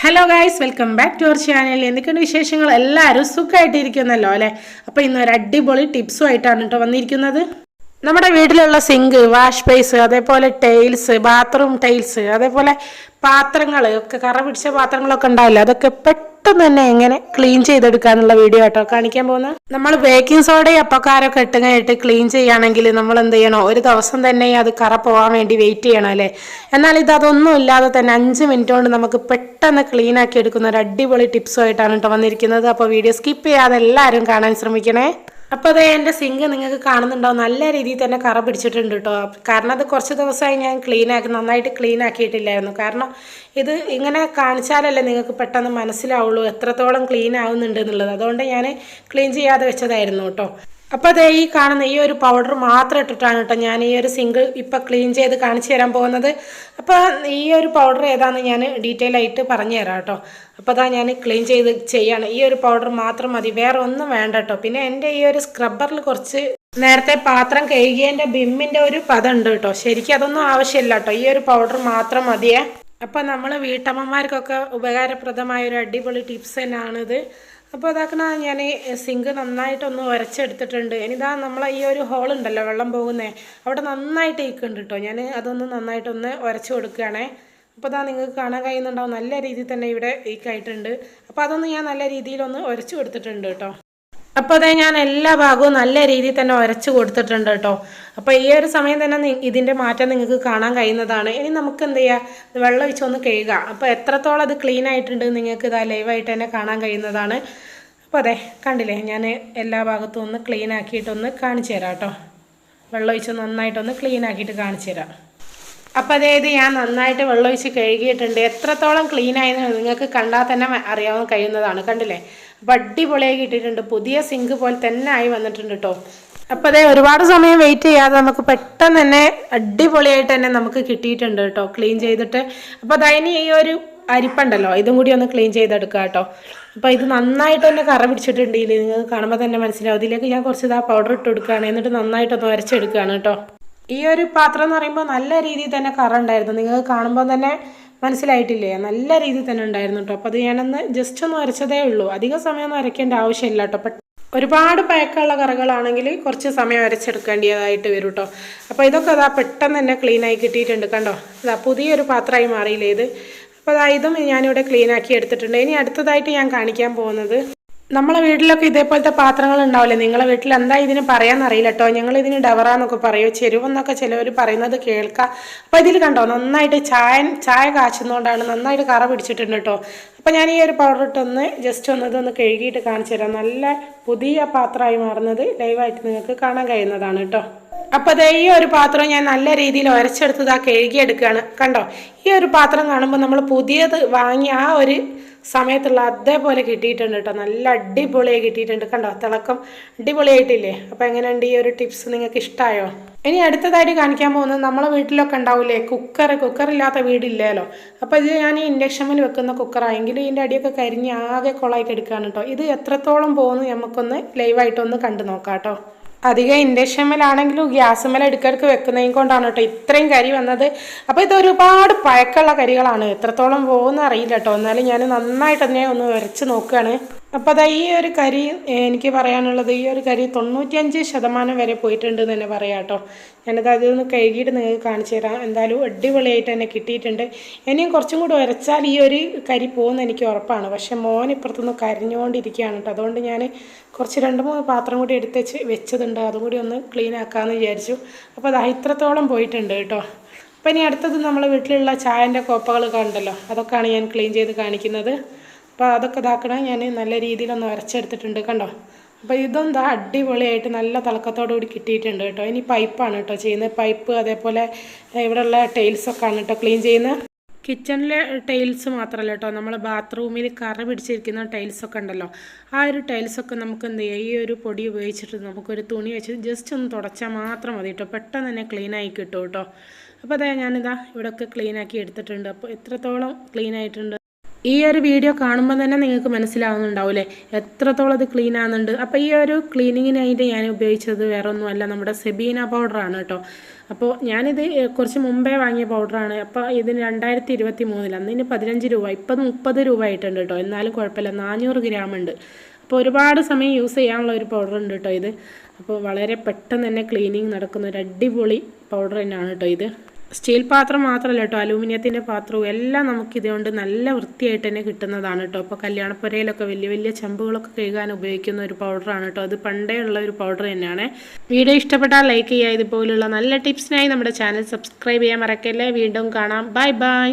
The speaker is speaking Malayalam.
Hello guys, welcome back to our channel. എന്തൊക്കെയുണ്ട് വിശേഷങ്ങൾ? എല്ലാവരും സുഖമായിട്ടിരിക്കുന്നല്ലോ അല്ലേ? അപ്പോൾ ഇന്നൊരു അടിപൊളി ടിപ്സുമായിട്ടാണ് കേട്ടോ വന്നിരിക്കുന്നത്. നമ്മുടെ വീട്ടിലുള്ള സിങ്ക്, വാഷ് ബേസ്, അതേപോലെ ടൈൽസ്, ബാത്റൂം ടൈൽസ്, അതേപോലെ പാത്രങ്ങൾ ഒക്കെ കറ പിടിച്ച പാത്രങ്ങളൊക്കെ ഉണ്ടാവില്ല, അതൊക്കെ പെട്ടെന്ന് തന്നെ എങ്ങനെ ക്ലീൻ ചെയ്തെടുക്കാനുള്ള വീഡിയോ ആട്ടോ കാണിക്കാൻ പോകുന്നത്. നമ്മൾ ബേക്കിംഗ് സോഡയും അപ്പക്കാരൊക്കെ ഇട്ട് ക്ലീൻ ചെയ്യുകയാണെങ്കിൽ നമ്മൾ എന്ത് ചെയ്യണോ, ഒരു ദിവസം തന്നെ അത് കറ പോകാൻ വേണ്ടി വെയിറ്റ് ചെയ്യണം അല്ലേ. എന്നാൽ അതൊന്നും ഇല്ലാതെ തന്നെ 5 മിനിറ്റ് കൊണ്ട് നമുക്ക് പെട്ടെന്ന് ക്ലീൻ ആക്കി എടുക്കുന്ന ഒരു അടിപൊളി ടിപ്സുമായിട്ടാണ് കേട്ടോ വന്നിരിക്കുന്നത്. അപ്പോൾ വീഡിയോ സ്കിപ്പ് ചെയ്യാതെ എല്ലാവരും കാണാൻ ശ്രമിക്കണേ. അപ്പോൾ അതേ എൻ്റെ സിങ്ക് നിങ്ങൾക്ക് കാണുന്നുണ്ടാവും, നല്ല രീതിയിൽ തന്നെ കറ പിടിച്ചിട്ടുണ്ട് കേട്ടോ. കാരണം അത് കുറച്ച് ദിവസമായി ഞാൻ നന്നായിട്ട് ക്ലീൻ ആക്കിയിട്ടില്ലായിരുന്നു. കാരണം ഇത് ഇങ്ങനെ കാണിച്ചാലല്ലേ നിങ്ങൾക്ക് പെട്ടെന്ന് മനസ്സിലാവുള്ളൂ എത്രത്തോളം ക്ലീൻ ആവുന്നുണ്ട് എന്നുള്ളത്. അതുകൊണ്ട് ഞാൻ ക്ലീൻ ചെയ്യാതെ വെച്ചതായിരുന്നു കേട്ടോ. അപ്പോൾ അതേ ഈ കാണുന്ന ഈ ഒരു പൗഡർ മാത്രം ഇട്ടിട്ടാണ് കേട്ടോ ഞാൻ ഈ ഒരു സിങ്ക് ഇപ്പം ക്ലീൻ ചെയ്ത് കാണിച്ചു തരാൻ പോകുന്നത്. അപ്പോൾ ഈ ഒരു പൗഡർ ഏതാണെന്ന് ഞാൻ ഡീറ്റെയിൽ ആയിട്ട് പറഞ്ഞു തരാം കേട്ടോ. അപ്പോൾ അതാ ഞാൻ ക്ലീൻ ചെയ്യാണ്. ഈ ഒരു പൗഡർ മാത്രം മതി, വേറെ ഒന്നും വേണ്ട കേട്ടോ. പിന്നെ എൻ്റെ ഈ ഒരു സ്ക്രബ്ബറിൽ കുറച്ച് നേരത്തെ പാത്രം കഴുകിയതിൻ്റെ ബിമ്മിൻ്റെ ഒരു പദം ഉണ്ട് കേട്ടോ. ശരിക്കും അതൊന്നും ആവശ്യമില്ല കേട്ടോ, ഈ ഒരു പൗഡർ മാത്രം മതിയേ. അപ്പോൾ നമ്മൾ വീട്ടമ്മമാർക്കൊക്കെ ഉപകാരപ്രദമായ ഒരു അടിപൊളി ടിപ്സ് തന്നെയാണിത്. അപ്പോൾ അതാക്കണ ഞാൻ സിങ്ക് നന്നായിട്ടൊന്ന് ഉരച്ചെടുത്തിട്ടുണ്ട്. ഇനിതാ നമ്മളെ ഈ ഒരു ഹോൾ ഉണ്ടല്ലോ വെള്ളം പോകുന്നേ, അവിടെ നന്നായിട്ട് ഇരിക്കുന്നുണ്ട് കേട്ടോ. ഞാൻ അതൊന്ന് നന്നായിട്ടൊന്ന് ഉരച്ച് കൊടുക്കുകയാണേ. അപ്പോൾ അതാ നിങ്ങൾക്ക് കാണാൻ കഴിയുന്നുണ്ടാവും, നല്ല രീതിയിൽ തന്നെ ഇവിടെ ഈക്കായിട്ടുണ്ട്. അപ്പോൾ അതൊന്ന് ഞാൻ നല്ല രീതിയിലൊന്ന് ഉരച്ച് കൊടുത്തിട്ടുണ്ട് കേട്ടോ. അപ്പോൾ അതേ ഞാൻ എല്ലാ ഭാഗവും നല്ല രീതിയിൽ തന്നെ ഉരച്ച് കൊടുത്തിട്ടുണ്ട് കേട്ടോ. അപ്പോൾ ഈ ഒരു സമയം തന്നെ ഇതിൻ്റെ മാറ്റം നിങ്ങൾക്ക് കാണാൻ കഴിയുന്നതാണ്. ഇനി നമുക്ക് എന്ത് ചെയ്യുക, വെള്ളം ഒഴിച്ചൊന്ന് കഴുകുക. അപ്പോൾ എത്രത്തോളം അത് ക്ലീൻ ആയിട്ടുണ്ട് നിങ്ങൾക്ക് ഇതാ ലൈവായിട്ട് തന്നെ കാണാൻ കഴിയുന്നതാണ്. അപ്പോൾ അതെ കണ്ടില്ലേ, ഞാൻ എല്ലാ ഭാഗത്തും ഒന്ന് ക്ലീൻ ആക്കിയിട്ടൊന്ന് കാണിച്ചു തരാം കേട്ടോ. വെള്ളം ഒഴിച്ച് നന്നായിട്ടൊന്ന് ക്ലീൻ ആക്കിയിട്ട് കാണിച്ചു തരാം. അപ്പോൾ അതായത് ഞാൻ നന്നായിട്ട് വെള്ളമൊഴിച്ച് കഴുകിയിട്ടുണ്ട്. എത്രത്തോളം ക്ലീൻ ആയെന്ന് നിങ്ങൾക്ക് കണ്ടാൽ തന്നെ അറിയാൻ കഴിയുന്നതാണ്. കണ്ടില്ലേ, അപ്പോൾ അടിപൊളിയായി കിട്ടിയിട്ടുണ്ട്. പുതിയ സിങ്ക് പോലെ തന്നെ ആയി വന്നിട്ടുണ്ട് കേട്ടോ. അപ്പോൾ അതേ ഒരുപാട് സമയം വെയിറ്റ് ചെയ്യാതെ നമുക്ക് പെട്ടെന്ന് തന്നെ അടിപൊളിയായിട്ട് തന്നെ നമുക്ക് കിട്ടിയിട്ടുണ്ട് കേട്ടോ ക്ലീൻ ചെയ്തിട്ട്. അപ്പോൾ അതിന് ഈ ഒരു അരിപ്പുണ്ടല്ലോ, ഇതും കൂടി ഒന്ന് ക്ലീൻ ചെയ്തെടുക്കുക കേട്ടോ. അപ്പോൾ ഇത് നന്നായിട്ട് തന്നെ കറ പിടിച്ചിട്ടുണ്ട്. നിങ്ങൾക്ക് കാണുമ്പോൾ തന്നെ മനസ്സിലാവും. ഇതിലേക്ക് ഞാൻ കുറച്ച് പൗഡർ ഇട്ട് കൊടുക്കുകയാണ്, എന്നിട്ട് നന്നായിട്ടൊന്ന് ഉരച്ചെടുക്കുകയാണ് കേട്ടോ. ഈ ഒരു പാത്രം എന്ന് പറയുമ്പോൾ നല്ല രീതിയിൽ തന്നെ കറ ഉണ്ടായിരുന്നു, നിങ്ങൾക്ക് കാണുമ്പോൾ തന്നെ മനസ്സിലായിട്ടില്ലേ, നല്ല രീതിയിൽ തന്നെ ഉണ്ടായിരുന്നു കേട്ടോ. അപ്പോൾ അത് ഞാനൊന്ന് ജസ്റ്റ് ഒന്ന് ഉരച്ചതേ ഉള്ളൂ, അധികം സമയമൊന്നും ഉരയ്ക്കേണ്ട ആവശ്യമില്ല കേട്ടോ. ഒരുപാട് പഴക്കമുള്ള കറകളാണെങ്കിൽ കുറച്ച് സമയം ഉരച്ചെടുക്കേണ്ടതായിട്ട് വരും കേട്ടോ. അപ്പോൾ ഇതൊക്കെ അതാ പെട്ടെന്ന് തന്നെ ക്ലീനായി കിട്ടിയിട്ടുണ്ട് കണ്ടോ. അതാ പുതിയൊരു പാത്രമായി മാറിയില്ലേ ഇത്. അപ്പോൾ അതാ ഇതും ഞാനിവിടെ ക്ലീനാക്കി എടുത്തിട്ടുണ്ട്. ഇനി അടുത്തതായിട്ട് ഞാൻ കാണിക്കാൻ പോകുന്നത്, നമ്മളെ വീട്ടിലൊക്കെ ഇതേപോലത്തെ പാത്രങ്ങൾ ഉണ്ടാവില്ലേ, നിങ്ങളെ വീട്ടിൽ എന്താ ഇതിന് പറയാമെന്നറിയില്ല കേട്ടോ. ഞങ്ങൾ ഇതിന് ഡവറ എന്നൊക്കെ പറയുമോ, ചെരുവെന്നൊക്കെ ചിലവർ പറയുന്നത് കേൾക്കാം. അപ്പോൾ ഇതിൽ കണ്ടോ നന്നായിട്ട് ചായ കാച്ചുന്നതുകൊണ്ടാണ് നന്നായിട്ട് കറ പിടിച്ചിട്ടുണ്ട് കേട്ടോ. അപ്പോൾ ഞാൻ ഈ ഒരു പൗഡർ ഇട്ടൊന്ന് ജസ്റ്റ് ഇതൊന്ന് കഴുകിയിട്ട് കാണിച്ചു തരാം. നല്ല പുതിയ പാത്രമായി മാറുന്നത് ലൈവായിട്ട് നിങ്ങൾക്ക് കാണാൻ കഴിയുന്നതാണ് കേട്ടോ. അപ്പോൾ അതേ ഈ ഒരു പാത്രം ഞാൻ നല്ല രീതിയിൽ ഉരച്ചെടുത്തത് കഴുകിയെടുക്കുകയാണ് കണ്ടോ. ഈ ഒരു പാത്രം കാണുമ്പോൾ നമ്മൾ പുതിയത് വാങ്ങിയ ആ ഒരു സമയത്തുള്ള അതേപോലെ കിട്ടിയിട്ടുണ്ട് കേട്ടോ. നല്ല അടിപൊളിയായി കിട്ടിയിട്ടുണ്ട് കണ്ടോ, തിളക്കം അടിപൊളിയായിട്ടില്ലേ. അപ്പോൾ എങ്ങനെയുണ്ട് ഈ ഒരു ടിപ്സ്, നിങ്ങൾക്ക് ഇഷ്ടമായോ? ഇനി അടുത്തതായിട്ട് കാണിക്കാൻ പോകുന്നത്, നമ്മളെ വീട്ടിലൊക്കെ ഉണ്ടാവില്ലേ കുക്കറില്ലാത്ത വീടില്ലല്ലോ. അപ്പോൾ ഇത് ഞാൻ ഇൻഡക്ഷനിൽ വെക്കുന്ന കുക്കറായെങ്കിലും ഇതിൻ്റെ അടിയൊക്കെ കരിഞ്ഞ് ആകെ കൊളായിട്ട് എടുക്കുകയാണ് കേട്ടോ. ഇത് എത്രത്തോളം പോകുന്നു നമുക്കൊന്ന് ലൈവായിട്ടൊന്ന് കണ്ടു നോക്കാം കേട്ടോ. അധികം ഇൻഡക്ഷനിലാണെങ്കിലും ഗ്യാസുമേൽ ഇടയ്ക്കിടയ്ക്ക് വെക്കുന്നതും കൊണ്ടാണ് കേട്ടോ ഇത്രയും കരി വന്നത്. അപ്പോൾ ഇത് ഒരുപാട് പഴക്കമുള്ള കരികളാണ്, എത്രത്തോളം പോകുമെന്ന് അറിയില്ല കേട്ടോ. എന്നാലും ഞാൻ നന്നായിട്ട് തന്നെ ഒന്ന് ഉരച്ച് നോക്കുകയാണ്. അപ്പോൾ അതാ ഈ ഒരു കരി എനിക്ക് പറയാനുള്ളത്, ഈ ഒരു കരി 95% വരെ പോയിട്ടുണ്ട് എന്ന് തന്നെ പറയാം കേട്ടോ. ഞാനത് അതൊന്ന് കഴുകിയിട്ട് നിങ്ങൾക്ക് കാണിച്ചു തരാം. എന്തായാലും അടിപൊളിയായിട്ട് തന്നെ കിട്ടിയിട്ടുണ്ട്. ഇനിയും കുറച്ചും കൂടി ഉരച്ചാൽ ഈ ഒരു കരി പോകുമെന്ന് എനിക്ക് ഉറപ്പാണ്. പക്ഷേ മോൻ ഇപ്പുറത്തുനിന്ന് കരഞ്ഞുകൊണ്ടിരിക്കുകയാണ് കേട്ടോ. അതുകൊണ്ട് ഞാൻ കുറച്ച് 2-3 പാത്രം കൂടി എടുത്ത് വെച്ചതുണ്ട്, അതും കൂടി ഒന്ന് ക്ലീൻ ആക്കാമെന്ന് വിചാരിച്ചു. അപ്പോൾ അത് ഇത്രത്തോളം പോയിട്ടുണ്ട് കേട്ടോ. അപ്പോൾ ഇനി അടുത്തത് നമ്മളെ വീട്ടിലുള്ള ചായൻ്റെ കോപ്പകളൊക്കെ ഉണ്ടല്ലോ, അതൊക്കെയാണ് ഞാൻ ക്ലീൻ ചെയ്ത് കാണിക്കുന്നത്. അപ്പോൾ അതൊക്കെ ഇതാക്കണം, ഞാൻ നല്ല രീതിയിലൊന്ന് ഉരച്ചെടുത്തിട്ടുണ്ട് കണ്ടോ. അപ്പോൾ ഇതെന്താ അടിപൊളിയായിട്ട് നല്ല തിളക്കത്തോടുകൂടി കിട്ടിയിട്ടുണ്ട് കേട്ടോ. ഇനി പൈപ്പാണ് കേട്ടോ ചെയ്യുന്നത്, പൈപ്പ് അതേപോലെ ഇവിടെയുള്ള ടൈൽസൊക്കെ ആണ് കേട്ടോ ക്ലീൻ ചെയ്യുന്നത്. കിച്ചണിലെ ടൈൽസ് മാത്രമല്ല കേട്ടോ, നമ്മൾ ബാത്റൂമിൽ കറ പിടിച്ചിരിക്കുന്ന ടൈൽസൊക്കെ ഉണ്ടല്ലോ, ആ ഒരു ടൈൽസൊക്കെ നമുക്ക് എന്ത് ചെയ്യുക, ഈ ഒരു പൊടി ഉപയോഗിച്ചിട്ട് നമുക്കൊരു തുണി വെച്ച് ജസ്റ്റ് ഒന്ന് തുടച്ചാൽ മാത്രം മതി കേട്ടോ, പെട്ടെന്ന് തന്നെ ക്ലീനായി കിട്ടും കേട്ടോ. അപ്പോൾ അതാ ഞാനിതാ ഇവിടെയൊക്കെ ക്ലീനാക്കി എടുത്തിട്ടുണ്ട്. അപ്പോൾ എത്രത്തോളം ക്ലീൻ ആയിട്ടുണ്ട് ഈ ഒരു വീഡിയോ കാണുമ്പോൾ തന്നെ നിങ്ങൾക്ക് മനസ്സിലാവുന്നുണ്ടാവില്ലേ എത്രത്തോളം ഇത് ക്ലീൻ ആകുന്നുണ്ട്. അപ്പോൾ ഈ ഒരു ക്ലീനിങ്ങിനായിട്ട് ഞാൻ ഉപയോഗിച്ചത് വേറെ ഒന്നുമല്ല, നമ്മുടെ സെബീന പൗഡറാണ് കേട്ടോ. അപ്പോൾ ഞാനിത് കുറച്ച് മുമ്പേ വാങ്ങിയ പൗഡറാണ്. അപ്പോൾ ഇതിന് 2023 അന്നിന് 15 രൂപ, ഇപ്പം 30 രൂപ ആയിട്ടുണ്ട് കേട്ടോ. എന്നാലും കുഴപ്പമില്ല, 400 ഗ്രാം ഉണ്ട്. അപ്പോൾ ഒരുപാട് സമയം യൂസ് ചെയ്യാനുള്ള ഒരു പൗഡർ ഉണ്ട് കേട്ടോ ഇത്. അപ്പോൾ വളരെ പെട്ടെന്ന് തന്നെ ക്ലീനിങ് നടക്കുന്ന ഒരു അടിപൊളി പൗഡർ തന്നെയാണ് കേട്ടോ ഇത്. സ്റ്റീൽ പാത്രം മാത്രമല്ല കേട്ടോ, അലൂമിനിയത്തിൻ്റെ പാത്രവും എല്ലാം നമുക്കിതുകൊണ്ട് നല്ല വൃത്തിയായിട്ട് തന്നെ കിട്ടുന്നതാണ് കേട്ടോ. അപ്പോൾ കല്യാണപ്പുരയിലൊക്കെ വലിയ വലിയ ചെമ്പുകളൊക്കെ കഴുകാൻ ഉപയോഗിക്കുന്ന ഒരു പൗഡറാണ് കേട്ടോ. അത് പണ്ടേ ഉള്ള ഒരു പൗഡർ തന്നെയാണ്. വീഡിയോ ഇഷ്ടപ്പെട്ടാൽ ലൈക്ക് ചെയ്യുക. ഇതുപോലുള്ള നല്ല ടിപ്സിനായി നമ്മുടെ ചാനൽ സബ്സ്ക്രൈബ് ചെയ്യാൻ മറക്കല്ലേ. വീണ്ടും കാണാം. Bye bye.